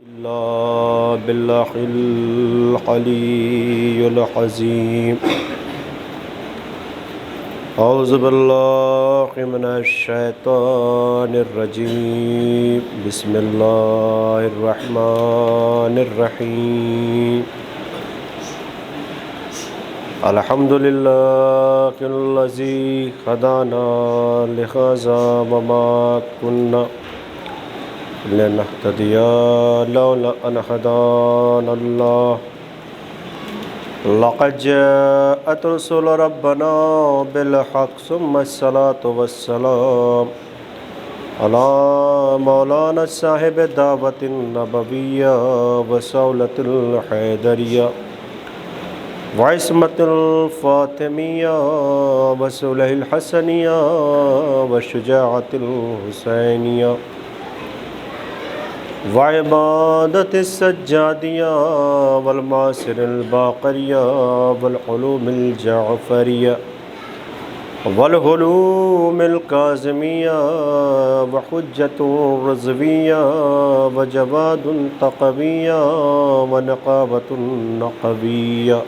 إلا بالله العلي العظيم. أعوذ بالله من الشيطان الرجيم. بسم الله الرحمن الرحيم. الحمد لله الذي هدانا لهذا وما كنا لنهتدي لولا أن هدانا الله. لقد جاءت رسل ربنا بالحق ثم الصلاة والسلام على مولانا صاحب الدعوة النبوية وسولة الحيدرية وعصمة الفاطمية وسلح الحسنية والشجاعة الحسينية وعبادة السجادية والمعاصر الباقرية والعلوم الجعفرية والعلوم الكاظمية وحجة الرضوية وجواد تقوية ونقابة نقوية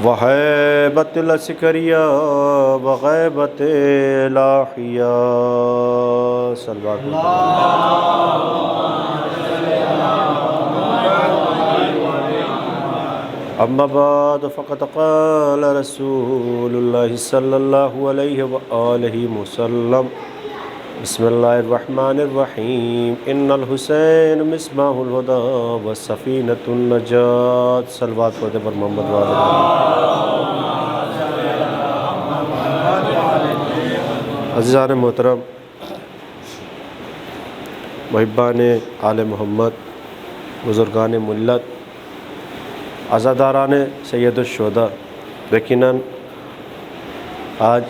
وهيبة العسكرية وغيبة اللاحية. صلى أما بعد فقد قال رسول الله صلى الله عليه وآله وسلم بسم الله الرحمن الرحيم. إن الحسين مصباح الهدى وسفينة النجاة. صلوات پڑھتے پر محمد والے. عزیزان محترم، محبان آل محمد، بزرگان ملت، عزاداران سید الشہداء، یقیناً آج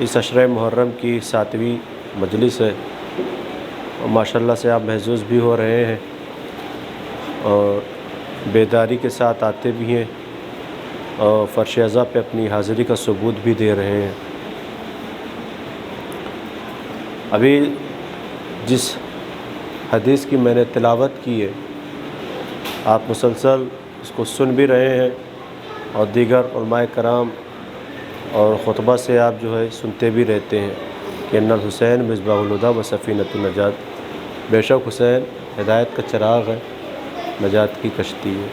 اس عشرہ محرم کی 7ویں مجلس ہے اور ماشاءاللہ سے آپ محظوظ بھی ہو رہے ہیں اور بیداری کے ساتھ آتے بھی ہیں اور فرش عزا پہ اپنی حاضری کا ثبوت بھی دے رہے ہیں. ابھی جس حدیث کی میں نے تلاوت کی ہے آپ مسلسل اس کو سن بھی رہے ہیں اور دیگر علماء کرام اور خطبہ سے آپ جو ہے سنتے بھی رہتے ہیں کہ ان الحسین مصباح الہدی و سفینۃ النجات. بے شک حسین ہدایت کا چراغ ہے، نجات کی کشتی ہے.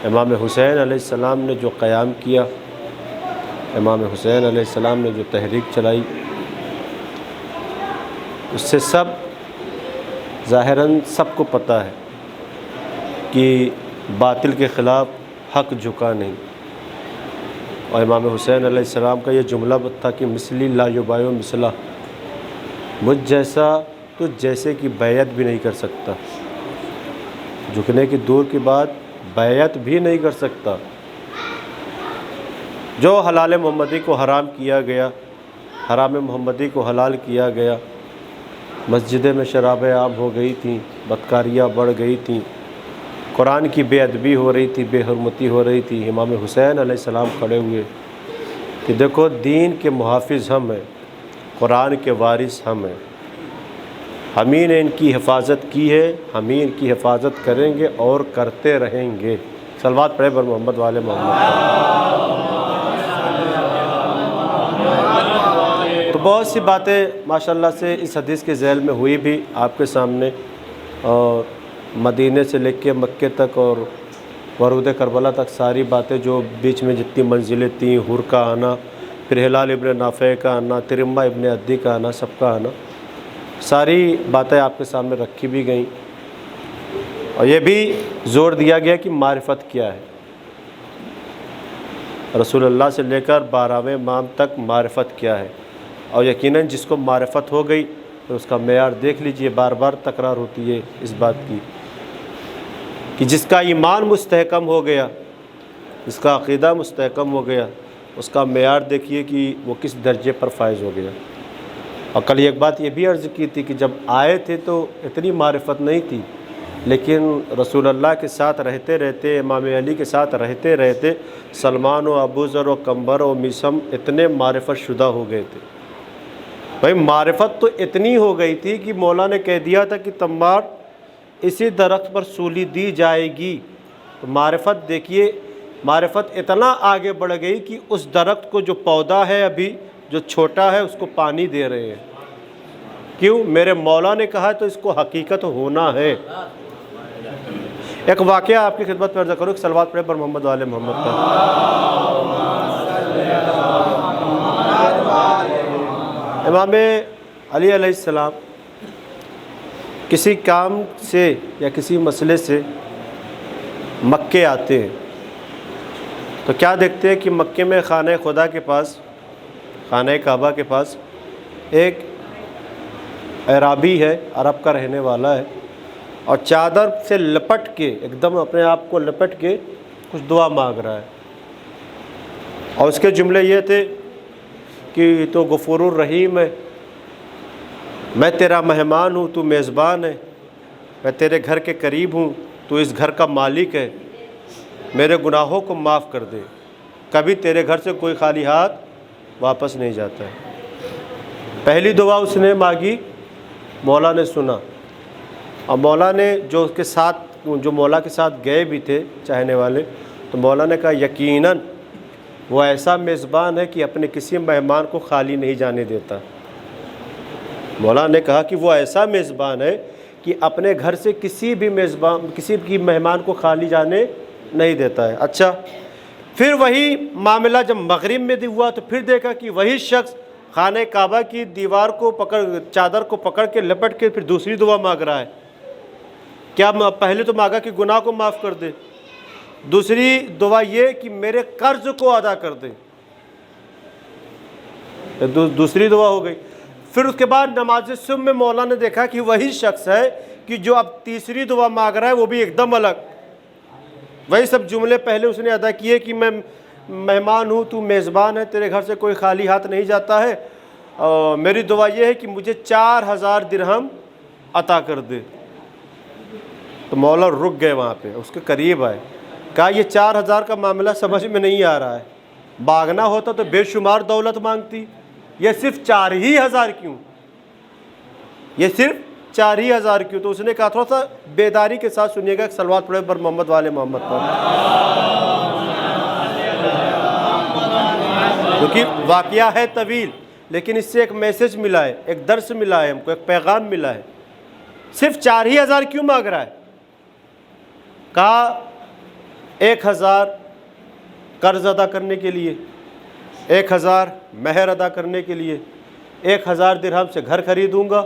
امام حسین علیہ السلام نے جو قیام کیا، امام حسین علیہ السلام نے جو تحریک چلائی، اس سے سب ظاہراً سب کو پتہ ہے کہ باطل کے خلاف حق جھکا نہیں. اور امام حسین علیہ السلام کا یہ جملہ تھا کہ مثلی لا یبایع مثلہ، مجھ جیسا تو جیسے کی بیعت بھی نہیں کر سکتا، جھکنے کی دور کی بات بیعت بھی نہیں کر سکتا. جو حلال محمدی کو حرام کیا گیا، حرام محمدی کو حلال کیا گیا، مسجدیں میں شرابیں عام ہو گئی تھیں، بدکاریاں بڑھ گئی تھیں، قرآن کی بے ادبی ہو رہی تھی، بے حرمتی ہو رہی تھی. امام حسین علیہ السلام کھڑے ہوئے کہ دیکھو دین کے محافظ ہم ہیں، قرآن کے وارث ہم ہیں، ہم ہی نے ان کی حفاظت کی ہے، ہم ہی ان کی حفاظت کریں گے اور کرتے رہیں گے. صلوات پڑھے بر محمد والے محمد. تو بہت سی باتیں ماشاءاللہ سے اس حدیث کے ذیل میں ہوئی بھی آپ کے سامنے، اور مدینے سے لے کے مکے تک اور ورود کربلا تک ساری باتیں جو بیچ میں جتنی منزلیں تھیں، حور کا آنا، پھر ہلال ابن نافع کا آنا، ترمہ ابن عدی کا آنا، سب کا آنا، ساری باتیں آپ کے سامنے رکھی بھی گئیں. اور یہ بھی زور دیا گیا کہ معرفت کیا ہے. رسول اللہ سے لے کر 12ویں امام تک معرفت کیا ہے. اور یقیناً جس کو معرفت ہو گئی تو اس کا معیار دیکھ لیجئے، بار بار تکرار ہوتی ہے اس بات کی کہ جس کا ایمان مستحکم ہو گیا، جس کا عقیدہ مستحکم ہو گیا، اس کا معیار دیکھیے کہ وہ کس درجے پر فائز ہو گیا. اور کل ایک بات یہ بھی عرض کی تھی کہ جب آئے تھے تو اتنی معرفت نہیں تھی، لیکن رسول اللہ کے ساتھ رہتے رہتے، امام علی کے ساتھ رہتے رہتے سلمان و ابو ذر و قمبر و میثم اتنے معرفت شدہ ہو گئے تھے بھائی معرفت تو اتنی ہو گئی تھی کہ مولا نے کہہ دیا تھا کہ تمار اسی درخت پر سولی دی جائے گی. تو معرفت دیکھیے، معرفت اتنا آگے بڑھ گئی کہ اس درخت کو جو پودا ہے ابھی جو چھوٹا ہے اس کو پانی دے رہے ہیں. کیوں؟ میرے مولا نے کہا تو اس کو حقیقت ہونا ہے. ایک واقعہ آپ کی خدمت میں عرض کروں، ایک صلوات پڑھے پر محمد والے محمد پر. امام علی علیہ السلام کسی کام سے یا کسی مسئلے سے مکے آتے ہیں تو کیا دیکھتے ہیں کہ مکے میں خانہ خدا کے پاس، خانہ کعبہ کے پاس ایک اعرابی ہے، عرب کا رہنے والا ہے، اور چادر سے لپٹ کے ایک دم اپنے آپ کو لپٹ کے کچھ دعا مانگ رہا ہے. اور اس کے جملے یہ تھے کہ تو غفور الرحیم ہے، میں تیرا مہمان ہوں، تو میزبان ہے، میں تیرے گھر کے قریب ہوں، تو اس گھر کا مالک ہے، میرے گناہوں کو معاف کر دے، کبھی تیرے گھر سے کوئی خالی ہاتھ واپس نہیں جاتا ہے. پہلی دعا اس نے مانگی، مولا نے سنا، اور مولا نے جو اس کے ساتھ، جو مولا کے ساتھ گئے بھی تھے چاہنے والے، تو مولا نے کہا یقیناً وہ ایسا میزبان ہے کہ اپنے کسی مہمان کو خالی نہیں جانے دیتا. مولا نے کہا کہ وہ ایسا میزبان ہے کہ اپنے گھر سے کسی بھی مہمان کو خالی جانے نہیں دیتا ہے. اچھا، پھر وہی معاملہ جب مغرب میں ہوا تو پھر دیکھا کہ وہی شخص خانہ کعبہ کی دیوار کو چادر کو پکڑ کے لپٹ کے پھر دوسری دعا مانگ رہا ہے. کیا پہلے تو مانگا کہ گناہ کو معاف کر دے، دوسری دعا یہ کہ میرے قرض کو ادا کر دے، دوسری دعا ہو گئی. پھر اس کے بعد نماز صبح میں مولا نے دیکھا کہ وہی شخص ہے کہ جو اب تیسری دعا مانگ رہا ہے، وہ بھی ایک دم الگ. وہی سب جملے پہلے اس نے ادا کیے کہ میں مہمان ہوں، تو میزبان ہے، تیرے گھر سے کوئی خالی ہاتھ نہیں جاتا ہے، اور میری دعا یہ ہے کہ مجھے 4000 درہم عطا کر دے. تو مولا رک گئے وہاں پہ، اس کے قریب آئے، کہا یہ 4000 کا معاملہ سمجھ میں نہیں آ رہا ہے، باغنا ہوتا تو بے شمار دولت مانگتی، یہ صرف 4000 کیوں، یہ صرف 4000 کیوں؟ تو اس نے کہا تھوڑا سا بیداری کے ساتھ سنیے گا، صلوات پڑھے پر محمد والے محمد پر. کیونکہ واقعہ ہے طویل، لیکن اس سے ایک میسج ملا ہے، ایک درس ملا ہے ہم کو، ایک پیغام ملا ہے. صرف 4000 کیوں مانگ رہا ہے؟ کہا 1000 قرض ادا کرنے کے لیے، 1000 مہر ادا کرنے کے لیے، 1000 درہم سے گھر خریدوں گا،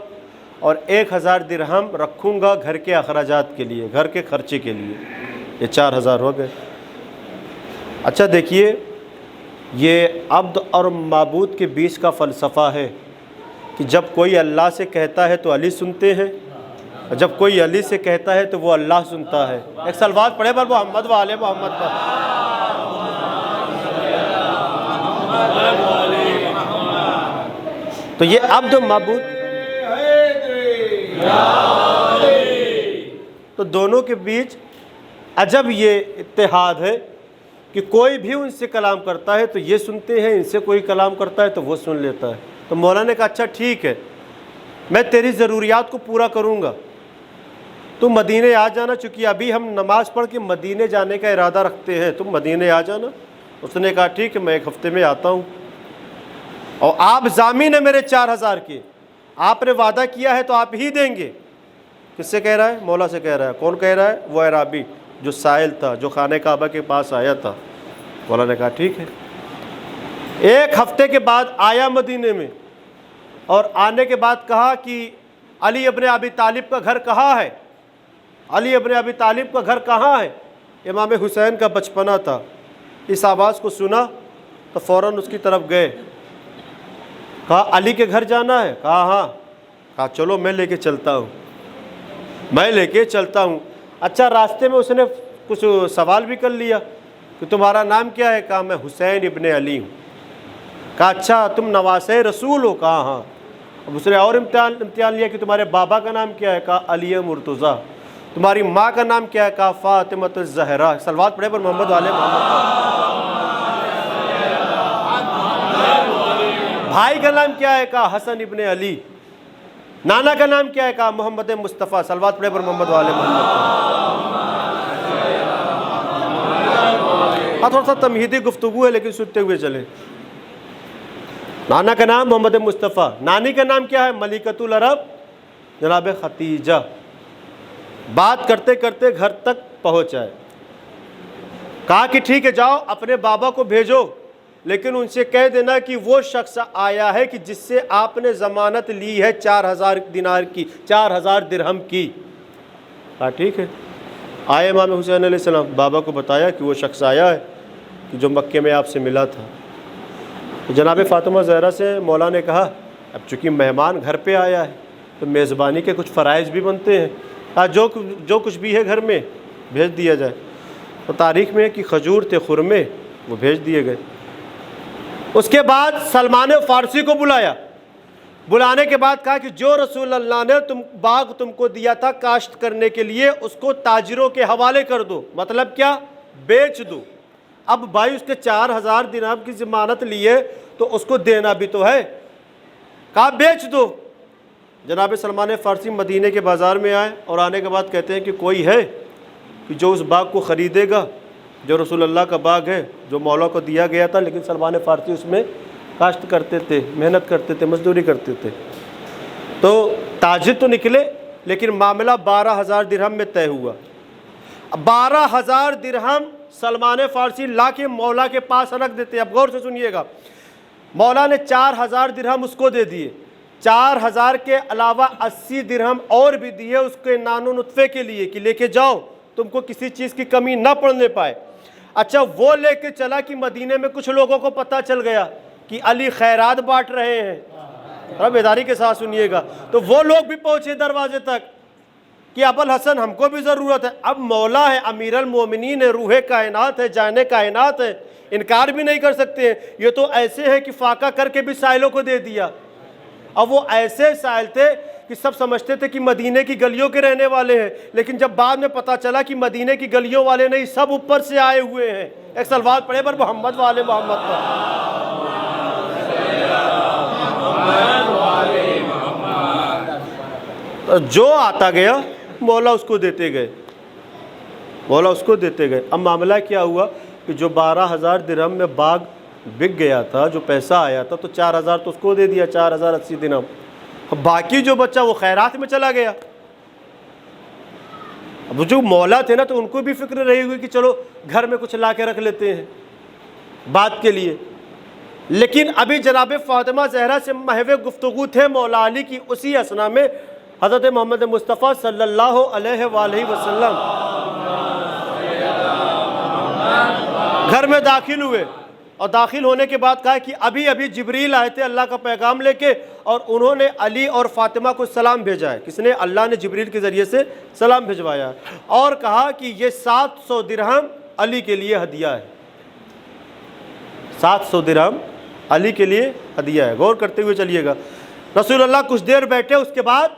اور 1000 درہم رکھوں گا گھر کے اخراجات کے لیے، گھر کے خرچے کے لیے. یہ 4000 ہو گئے. اچھا دیکھیے، یہ عبد اور معبود کے بیچ کا فلسفہ ہے کہ جب کوئی اللہ سے کہتا ہے تو علی سنتے ہیں، اور جب کوئی علی سے کہتا ہے تو وہ اللہ سنتا ہے. ایک صلوات پڑھے پر محمد والے محمد پر. تو یہ عبد و معبود، تو دونوں کے بیچ عجب یہ اتحاد ہے کہ کوئی بھی ان سے کلام کرتا ہے تو یہ سنتے ہیں، ان سے کوئی کلام کرتا ہے تو وہ سن لیتا ہے. تو مولا نے کہا اچھا ٹھیک ہے، میں تیری ضروریات کو پورا کروں گا، تم مدینے آ جانا، چونکہ ابھی ہم نماز پڑھ کے مدینے جانے کا ارادہ رکھتے ہیں، تم مدینے آ جانا. اس نے کہا ٹھیک ہے، میں 1 ہفتے میں آتا ہوں، اور آپ ضامن ہیں میرے 4000 کے، آپ نے وعدہ کیا ہے تو آپ ہی دیں گے. کس سے کہہ رہا ہے؟ مولا سے کہہ رہا ہے. کون کہہ رہا ہے؟ وہ اعرابی جو سائل تھا، جو خانہ کعبہ کے پاس آیا تھا. مولا نے کہا ٹھیک ہے. 1 ہفتے کے بعد آیا مدینے میں، اور آنے کے بعد کہا کہ علی ابن ابی طالب کا گھر کہاں ہے؟ علی ابن ابی طالب کا گھر کہاں ہے؟ امام حسین کا بچپنا تھا. اس آواز کو سنا تو فوراً اس کی طرف گئے. کہا علی کے گھر جانا ہے؟ کہا ہاں. کہا چلو میں لے کے چلتا ہوں، میں لے کے چلتا ہوں. اچھا، راستے میں اس نے کچھ سوال بھی کر لیا کہ تمہارا نام کیا ہے؟ کہا میں حسین ابن علی ہوں. کہا اچھا تم نواسے رسول ہو؟ کہا ہاں. اب اس نے اور امتحان لیا کہ تمہارے بابا کا نام کیا ہے؟ کہا علی مرتضیٰ. تمہاری ماں کا نام کیا ہے؟ کہا فاطمہ الزہرا. صلوات پڑھے پر محمد والے محمد. بھائی کا نام کیا ہے؟ کہا حسن ابن علی۔ نانا کا نام کیا ہے؟ کہا محمد مصطفیٰ۔ صلوات پڑھے پر محمد والے محمد۔ تھوڑا سا تمہیدی گفتگو ہے لیکن سنتے ہوئے چلے۔ نانا کا نام محمد مصطفیٰ، نانی کا نام کیا ہے؟ ملکۃ العرب جناب ختیجہ۔ بات کرتے کرتے گھر تک پہنچ آئے، کہا کہ ٹھیک ہے جاؤ اپنے بابا کو بھیجو، لیکن ان سے کہہ دینا کہ وہ شخص آیا ہے کہ جس سے آپ نے ضمانت لی ہے 4000 دینار کی، 4000 درہم کی۔ کہا ٹھیک ہے۔ آئے امام حسین علیہ السلام، بابا کو بتایا کہ وہ شخص آیا ہے کہ جو مکے میں آپ سے ملا تھا۔ جناب فاطمہ زہرا سے مولا نے کہا اب چونکہ مہمان گھر پہ آیا ہے تو میزبانی کے کچھ فرائض بھی بنتے ہیں، جو کچھ بھی ہے گھر میں بھیج دیا جائے۔ تو تاریخ میں کہ کھجور تھے، خرمے، وہ بھیج دیے گئے۔ اس کے بعد سلمان فارسی کو بلایا، بلانے کے بعد کہا کہ جو رسول اللہ نے باغ تم کو دیا تھا کاشت کرنے کے لیے اس کو تاجروں کے حوالے کر دو، مطلب کیا؟ بیچ دو۔ اب بھائی اس کے 4000 درہم کی ضمانت لیے تو اس کو دینا بھی تو ہے، کہا بیچ دو۔ جناب سلمان فارسی مدینے کے بازار میں آئے اور آنے کے بعد کہتے ہیں کہ کوئی ہے کہ جو اس باغ کو خریدے گا، جو رسول اللہ کا باغ ہے، جو مولا کو دیا گیا تھا، لیکن سلمان فارسی اس میں کاشت کرتے تھے، محنت کرتے تھے، مزدوری کرتے تھے۔ تو تاجر تو نکلے لیکن معاملہ 12000 درہم میں طے ہوا۔ 12000 درہم سلمان فارسی لا کے مولا کے پاس رکھ دیتے۔ اب غور سے سنیے گا، مولا نے 4000 درہم اس کو دے دیے، 4000 کے علاوہ 80 درہم اور بھی دیے اس کے نان و نطفے کے لیے کہ لے کے جاؤ، تم کو کسی چیز کی کمی نہ پڑنے پائے۔ اچھا وہ لے کے چلا کہ مدینے میں کچھ لوگوں کو پتہ چل گیا کہ علی خیرات بانٹ رہے ہیں، ذرا بیداری کے ساتھ سنیے گا، تو وہ لوگ بھی پہنچے دروازے تک کہ ابو الحسن ہم کو بھی ضرورت ہے۔ اب مولا ہے، امیر المومنین ہے، روح کائنات ہے، جان کائنات ہے، انکار بھی نہیں کر سکتے ہیں۔ یہ تو ایسے ہے کہ فاقہ کر کے بھی سائلوں کو دے دیا۔ اب وہ ایسے سائل تھے کہ سب سمجھتے تھے کہ مدینے کی گلیوں کے رہنے والے ہیں، لیکن جب بعد میں پتہ چلا کہ مدینے کی گلیوں والے نہیں، سب اوپر سے آئے ہوئے ہیں۔ ایک صلوات پڑھے پر محمد والے محمد پر۔ جو آتا گیا مولا اس کو دیتے گئے، مولا اس کو دیتے گئے۔ اب معاملہ کیا ہوا کہ جو 12000 درہم میں باغ بک گیا تھا، جو پیسہ آیا تھا، تو 4000 تو اس کو دے دیا، 4080 درہم۔ باقی جو بچہ وہ خیرات میں چلا گیا۔ اب جو مولا تھے نا تو ان کو بھی فکر رہی ہوئی کہ چلو گھر میں کچھ لا کے رکھ لیتے ہیں بات کے لیے۔ لیکن ابھی جناب فاطمہ زہرا سے محو گفتگو تھے مولا علی کی، اسی اثنا میں حضرت محمد مصطفیٰ صلی اللہ علیہ وآلہ وسلم گھر میں داخل ہوئے، اور داخل ہونے کے بعد کہا کہ ابھی ابھی جبریل آئے تھے اللہ کا پیغام لے کے، اور انہوں نے علی اور فاطمہ کو سلام بھیجا ہے۔ کس نے؟ اللہ نے جبریل کے ذریعے سے سلام بھیجوایا ہے، اور کہا کہ یہ 700 درہم علی کے لیے ہدیہ ہے، 700 درہم علی کے لیے ہدیہ ہے۔ غور کرتے ہوئے چلیے گا۔ رسول اللہ کچھ دیر بیٹھے، اس کے بعد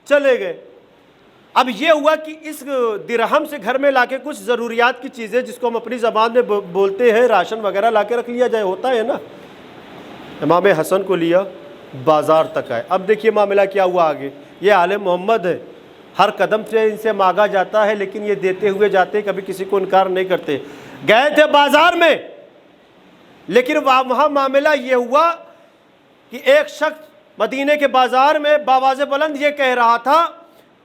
چلے گئے۔ اب یہ ہوا کہ اس درہم سے گھر میں لا کے کچھ ضروریات کی چیزیں جس کو ہم اپنی زبان میں بولتے ہیں راشن وغیرہ لا کے رکھ لیا جائے، ہوتا ہے نا۔ امام حسن کو لیا، بازار تک آئے۔ اب دیکھیے معاملہ کیا ہوا آگے۔ یہ آل محمد ہے، ہر قدم سے ان سے مانگا جاتا ہے لیکن یہ دیتے ہوئے جاتے، کبھی کسی کو انکار نہیں کرتے۔ گئے تھے بازار میں، لیکن وہاں معاملہ یہ ہوا کہ ایک شخص مدینے کے بازار میں باواز بلند یہ کہہ رہا تھا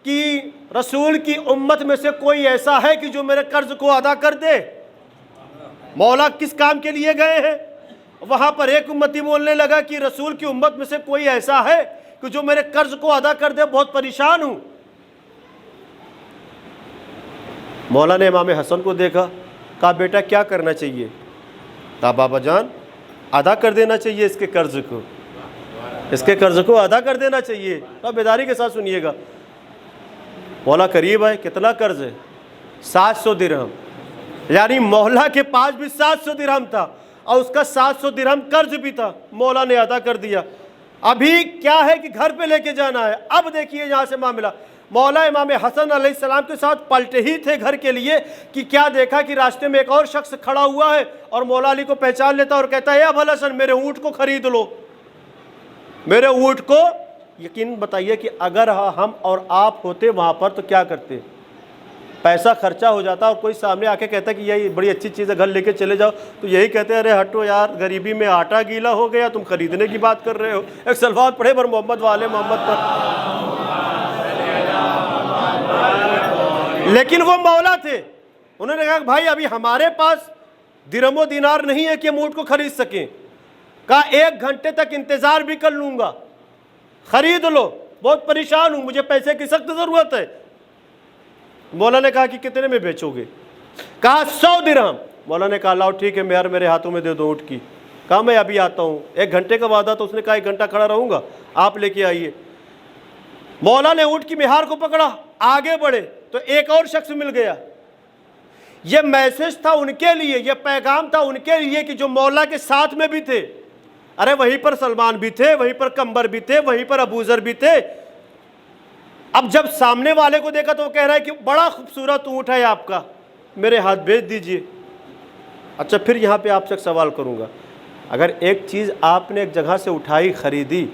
کہ رسول کی امت میں سے کوئی ایسا ہے کہ جو میرے قرض کو ادا کر دے۔ مولا کس کام کے لیے گئے ہیں؟ وہاں پر ایک امتی بولنے لگا کہ رسول کی امت میں سے کوئی ایسا ہے کہ جو میرے قرض کو ادا کر دے، بہت پریشان ہوں۔ مولا نے امام حسن کو دیکھا، کہا بیٹا کیا کرنا چاہیے؟ کہا بابا جان ادا کر دینا چاہیے اس کے قرض کو، اس کے قرض کو ادا کر دینا چاہیے۔ اب بیداری کے ساتھ سنیے گا۔ مولا قریب ہے، کتنا قرض ہے؟ 700 درہم، یعنی مولا کے پاس بھی 700 درہم تھا اور اس کا 700 درہم قرض بھی تھا، مولا نے ادا کر دیا۔ ابھی کیا ہے کہ گھر پہ لے کے جانا ہے۔ اب دیکھیے یہاں سے معاملہ، مولا امام حسن علیہ السلام کے ساتھ پلٹے ہی تھے گھر کے لیے کہ کیا دیکھا کہ راستے میں ایک اور شخص کھڑا ہوا ہے اور مولا علی کو پہچان لیتا اور کہتا ہے اے ابو الحسن میرے اونٹ کو خرید لو۔ میرے اونٹ کو یقین بتائیے کہ اگر ہم اور آپ ہوتے وہاں پر تو کیا کرتے؟ پیسہ خرچہ ہو جاتا اور کوئی سامنے آ کے کہتا کہ یہ بڑی اچھی چیز ہے گھر لے کے چلے جاؤ، تو یہی کہتے ہیں ارے ہٹو یار، غریبی میں آٹا گیلا ہو گیا، تم خریدنے کی بات کر رہے ہو۔ ایک صلوات پڑھے پر محمد والے محمد پر۔ لیکن وہ مولا تھے، انہوں نے کہا کہ بھائی ابھی ہمارے پاس درہم و دینار نہیں ہے کہ ہم اونٹ کو خرید سکیں۔ کہا 1 گھنٹے تک انتظار بھی کر لوں گا، خرید لو، بہت پریشان ہوں، مجھے پیسے کی سخت ضرورت ہے۔ مولا نے کہا کہ کتنے میں بیچو گے؟ کہا 100 درہم۔ مولا نے کہا لاؤ ٹھیک ہے، مہر میرے ہاتھوں میں دے دو اونٹ کی۔ کہا میں ابھی آتا ہوں۔ 1 گھنٹے کا وعدہ تو اس نے کہا 1 گھنٹہ کھڑا رہوں گا، آپ لے کے آئیے۔ مولا نے اونٹ کی مہار کو پکڑا، آگے بڑھے تو ایک اور شخص مل گیا۔ یہ میسج تھا ان کے لیے، یہ پیغام تھا ان کے لیے کہ جو مولا کے ساتھ میں بھی تھے۔ ارے وہیں پر سلمان بھی تھے، وہیں پر کمبر بھی تھے، وہیں پر ابو ذر بھی تھے۔ اب جب سامنے والے کو دیکھا تو وہ کہہ رہا ہے کہ بڑا خوبصورت اونٹ ہے آپ کا، میرے ہاتھ بھیج دیجئے۔ اچھا پھر یہاں پہ آپ سے ایک سوال کروں گا، اگر ایک چیز آپ نے ایک جگہ سے اٹھائی، خریدی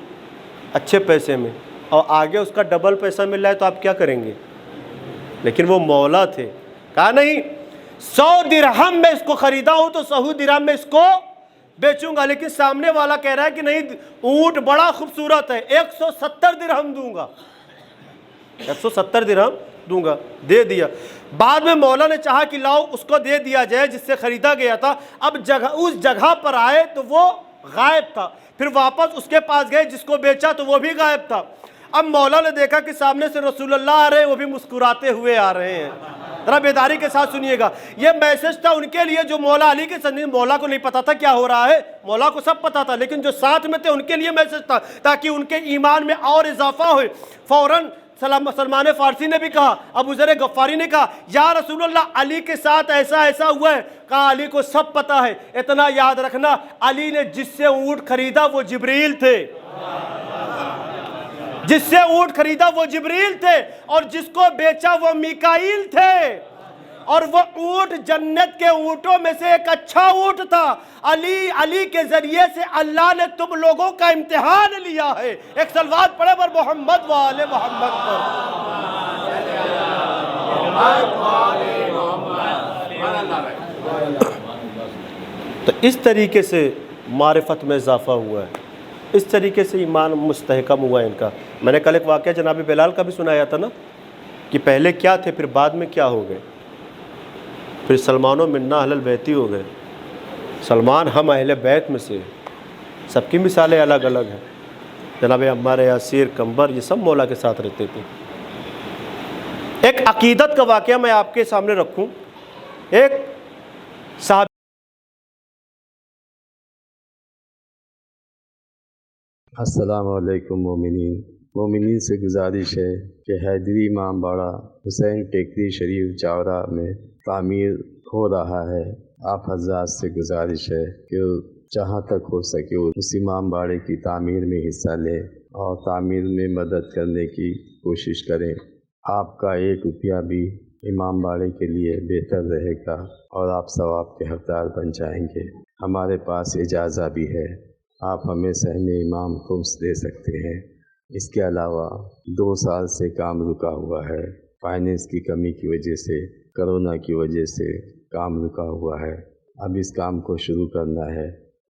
اچھے پیسے میں، اور آگے اس کا ڈبل پیسہ مل رہا ہے تو آپ کیا کریں گے؟ لیکن وہ مولا تھے، کہا نہیں 100 درہم میں اس کو خریدا ہوں تو 100 درہم میں اس کو بیچوں گا۔ لیکن سامنے والا کہہ رہا ہے کہ نہیں اونٹ بڑا خوبصورت ہے، 170 درہم دوں گا، 170 درہم دوں گا۔ دے دیا۔ بعد میں مولا نے چاہا کہ لاؤ اس کو دے دیا جائے جس سے خریدا گیا تھا۔ اب اس جگہ پر آئے تو وہ غائب تھا، پھر واپس اس کے پاس گئے جس کو بیچا تو وہ بھی غائب تھا۔ اب مولا نے دیکھا کہ سامنے سے رسول اللہ آ رہے ہیں، وہ بھی مسکراتے ہوئے آ رہے ہیں۔ ذرا بیداری کے ساتھ سنیے گا، یہ میسج تھا ان کے لیے جو مولا علی کے ساتھ، مولا کو نہیں پتا تھا کیا ہو رہا ہے، مولا کو سب پتا تھا، لیکن جو ساتھ میں تھے ان کے لیے میسج تھا تاکہ ان کے ایمان میں اور اضافہ ہوئے۔ فوراً سلمان فارسی نے بھی کہا، ابو ذر غفاری نے کہا یا رسول اللہ علی کے ساتھ ایسا ایسا ہوا ہے۔ کہا علی کو سب پتا ہے، اتنا یاد رکھنا علی نے جس سے اونٹ خریدا وہ جبریل تھے، جس سے اونٹ خریدا وہ جبریل تھے، اور جس کو بیچا وہ میکائیل تھے، اور وہ اونٹ جنت کے اونٹوں میں سے ایک اچھا اونٹ تھا۔ علی کے ذریعے سے اللہ نے تم لوگوں کا امتحان لیا ہے۔ ایک صلوات پڑھے پر محمد وآل محمد پر۔ تو اس طریقے سے معرفت میں اضافہ ہوا ہے، اس طریقے سے ایمان مستحکم ہوا ہے ان کا۔ میں نے کل ایک واقعہ جناب بلال کا بھی سنایا تھا نا، کہ پہلے کیا تھے پھر بعد میں کیا ہو گئے، پھر سلمان و منا اہل البیتی ہو گئے۔ سلمان ہم اہل بیت میں سے، سب کی مثالیں الگ الگ ہیں۔ جناب عمار یاسر، کمبر، یہ سب مولا کے ساتھ رہتے تھے۔ ایک عقیدت کا واقعہ میں آپ کے سامنے رکھوں۔ ایک صحابی، السلام علیکم مومنین سے گزارش ہے کہ حیدری امام باڑہ حسین ٹیکری شریف چاورا میں تعمیر ہو رہا ہے۔ آپ حضرات سے گزارش ہے کہ جہاں تک ہو سکے اس امام باڑے کی تعمیر میں حصہ لیں اور تعمیر میں مدد کرنے کی کوشش کریں۔ آپ کا 1 روپیہ بھی امام باڑے کے لیے بہتر رہے گا اور آپ ثواب کے حقدار بن جائیں گے۔ ہمارے پاس اجازہ بھی ہے، آپ ہمیں سہم امام خمس دے سکتے ہیں۔ اس کے علاوہ 2 سال سے کام رکا ہوا ہے، فائنینس کی کمی کی وجہ سے، کرونا کی وجہ سے کام رکا ہوا ہے۔ اب اس کام کو شروع کرنا ہے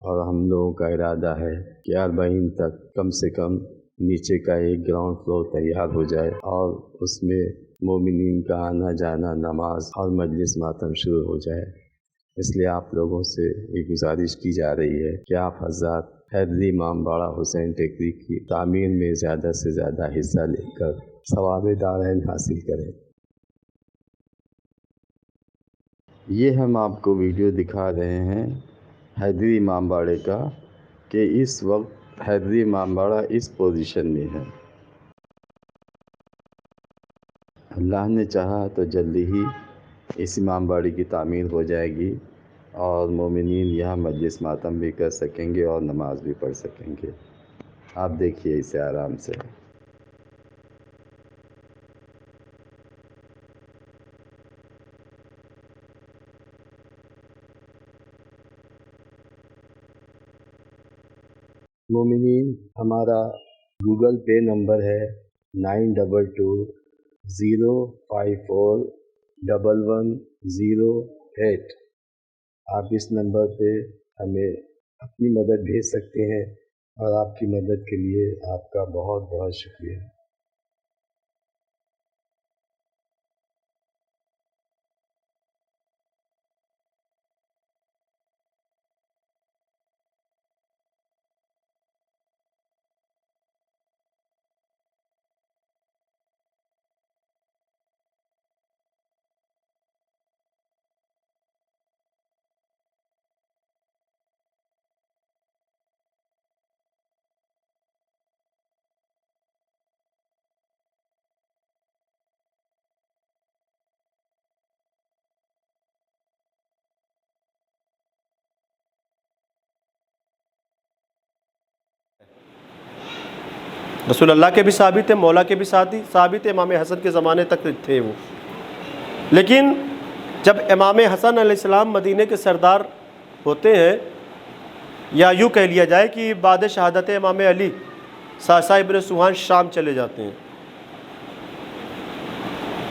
اور ہم لوگوں کا ارادہ ہے کہ 40 تک کم سے کم نیچے کا ایک گراؤنڈ فلور تیار ہو جائے اور اس میں مومنین کا آنا جانا، نماز اور مجلس ماتم شروع ہو جائے۔ اس لیے آپ لوگوں سے یہ گزارش کی جا رہی ہے کہ آپ حضرات حیدری امام باڑہ حسین ٹیکری کی تعمیر میں زیادہ سے زیادہ حصہ لے کر ثواب دارین حاصل کریں۔ یہ ہم آپ کو ویڈیو دکھا رہے ہیں حیدری امام باڑے کا کہ اس وقت حیدری امام باڑہ اس پوزیشن میں ہے۔ اللہ نے چاہا تو جلدی ہی اس امام باڑے کی تعمیر ہو جائے گی اور مومنین یہاں مجلس ماتم بھی کر سکیں گے اور نماز بھی پڑھ سکیں گے۔ آپ دیکھیے اسے آرام سے۔ مومنین، ہمارا ہمارا گوگل پے نمبر ہے 9220541108۔ آپ اس نمبر پہ ہمیں اپنی مدد بھیج سکتے ہیں، اور آپ کی مدد کے لیے آپ کا بہت بہت شکریہ۔ رسول اللہ کے بھی ثابت ہے، مولا کے بھی ثابت ہے، امام حسن کے زمانے تک تھے وہ۔ لیکن جب امام حسن علیہ السلام مدینے کے سردار ہوتے ہیں، یا یوں کہہ لیا جائے کہ بعد شہادت امام علی صعصع ابن سوہان شام چلے جاتے ہیں،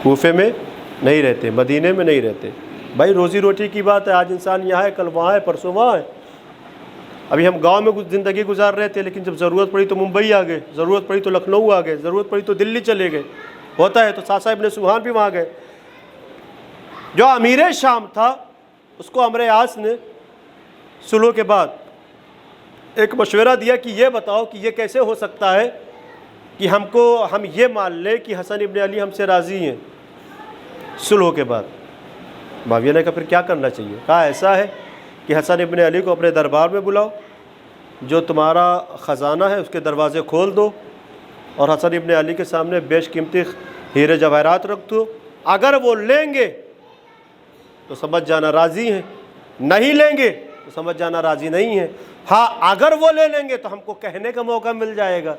کوفے میں نہیں رہتے، مدینے میں نہیں رہتے۔ بھائی روزی روٹی کی بات ہے، آج انسان یہاں ہے، کل وہاں ہے، پرسوں وہاں ہے۔ ابھی ہم گاؤں میں زندگی گزار رہے تھے، لیکن جب ضرورت پڑی تو ممبئی آ گئے، ضرورت پڑی تو لکھنؤ آ گئے، ضرورت پڑی تو دلی چلے گئے، ہوتا ہے۔ تو صعصع ابن سوہان بھی وہاں گئے۔ جو امیر شام تھا اس کو عمرو عاص نے صلح کے بعد ایک مشورہ دیا کہ یہ بتاؤ کہ یہ کیسے ہو سکتا ہے کہ ہم یہ مان لیں کہ حسن ابن علی ہم سے راضی ہیں صلح کے بعد۔ معاویہ نے کہا پھر کیا کرنا چاہیے؟ کہا ایسا ہے کہ حسن ابن علی کو اپنے دربار میں بلاؤ، جو تمہارا خزانہ ہے اس کے دروازے کھول دو، اور حسن ابن علی کے سامنے بیش قیمتی ہیرے جواہرات رکھ دو۔ اگر وہ لیں گے تو سمجھ جانا راضی ہیں، نہیں لیں گے تو سمجھ جانا راضی نہیں ہیں۔ ہاں اگر وہ لے لیں گے تو ہم کو کہنے کا موقع مل جائے گا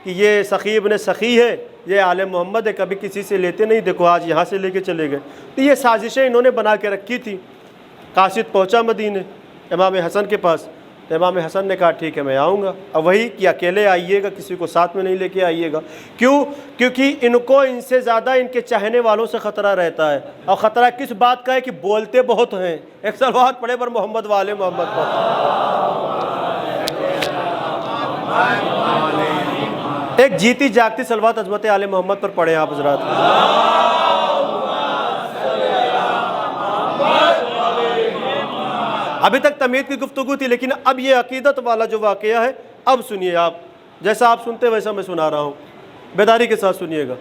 کہ یہ سخی ابن سخی ہے، یہ آل محمد ہے، کبھی کسی سے لیتے نہیں، دیکھو آج یہاں سے لے کے چلے گئے۔ تو یہ سازشیں انہوں نے بنا کے رکھی تھی۔ قاصد پہنچا مدینے امام حسن کے پاس، تو امام حسن نے کہا ٹھیک ہے میں آؤں گا، اب وہی کہ اکیلے آئیے گا، کسی کو ساتھ میں نہیں لے کے آئیے گا۔ کیوں؟ کیونکہ ان کو ان سے زیادہ ان کے چاہنے والوں سے خطرہ رہتا ہے۔ اور خطرہ کس بات کا ہے؟ کہ بولتے بہت ہیں۔ ایک صلوات پڑھے پر محمد والے محمد پر۔ ایک جیتی جاگتی صلوات عظمت آل محمد پر پڑھیں آپ حضرات۔ ابھی تک تمہید کی گفتگو تھی، لیکن اب یہ عقیدت والا جو واقعہ ہے اب سنیے آپ، جیسا آپ سنتے ویسا میں سنا رہا ہوں، بیداری کے ساتھ سنیے گا۔